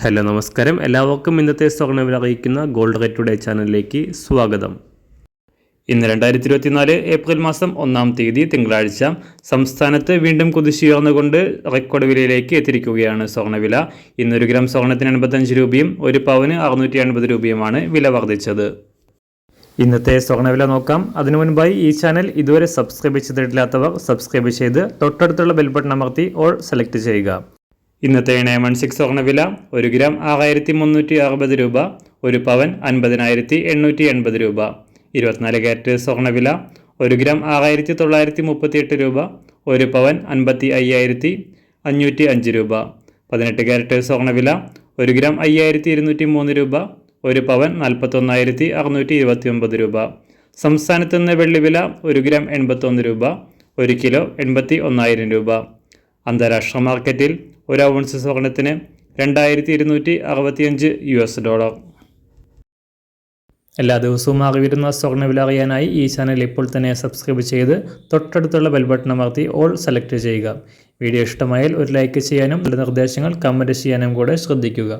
Hello നമസ്കാരം, എല്ലാവർക്കും ഇന്നത്തെ സ്വർണ്ണവില അറിയിക്കുന്ന ഗോൾഡ് റേറ്റ് ടുഡേ ചാനലിലേക്ക് സ്വാഗതം. ഇന്ന് 2024 ഏപ്രിൽ മാസം 1-ാം തീയതി തിങ്കളാഴ്ച. സംസ്ഥാനത്ത് വീണ്ടും കുതിച്ചുയർന്നുകൊണ്ട് റെക്കോർഡ് വിലയിലേക്ക് എത്തിയിരിക്കുകയാണ് സ്വർണ്ണവില. ഇന്ന് 1 ഗ്രാം സ്വർണ്ണത്തിന് 85 രൂപയും 1 പവന് 680 രൂപയുമാണ് വില വർദ്ധിച്ചത്. ഇന്നത്തെ സ്വർണ്ണവില നോക്കാം. അതിനു മുൻപായി ഈ ചാനൽ ഇതുവരെ സബ്സ്ക്രൈബ് ചെയ്തിട്ടില്ലാത്തവർ സബ്സ്ക്രൈബ് ചെയ്ത് തൊട്ടടുത്തുള്ള ബെൽ ബട്ടൺ അമർത്തി ഓൾ സെലക്ട് ചെയ്യുക. ഇന്നത്തെ 916 സ്വർണ്ണവില 1 ഗ്രാം 6360 രൂപ, 1 പവൻ 50,880 രൂപ. 24 ക്യാരറ്റ് സ്വർണ്ണവില 1 ഗ്രാം 6938 രൂപ, 1 പവൻ 55,505 രൂപ. 18 ക്യാരറ്റ് സ്വർണ്ണവില 1 ഗ്രാം 5203 രൂപ, 1 പവൻ 41,629 രൂപ. സംസ്ഥാനത്ത് നിന്ന് വെള്ളിവില 1 ഗ്രാം 81 രൂപ, 1 കിലോ 81,000 രൂപ. അന്താരാഷ്ട്ര മാർക്കറ്റിൽ 1 ഔൺസ് സ്വർണത്തിന് $2,265. എല്ലാ ദിവസവും അറിവിരുന്ന സ്വർണ്ണവില അറിയാനായി ഈ ചാനൽ ഇപ്പോൾ തന്നെ സബ്സ്ക്രൈബ് ചെയ്ത് തൊട്ടടുത്തുള്ള ബെൽ ബട്ടൺ അമർത്തി ഓൾ സെലക്ട് ചെയ്യുക. വീഡിയോ ഇഷ്ടമായാൽ ഒരു ലൈക്ക് ചെയ്യാനും നല്ല നിർദ്ദേശങ്ങൾ കമൻറ്റ് ചെയ്യാനും കൂടെ ശ്രദ്ധിക്കുക.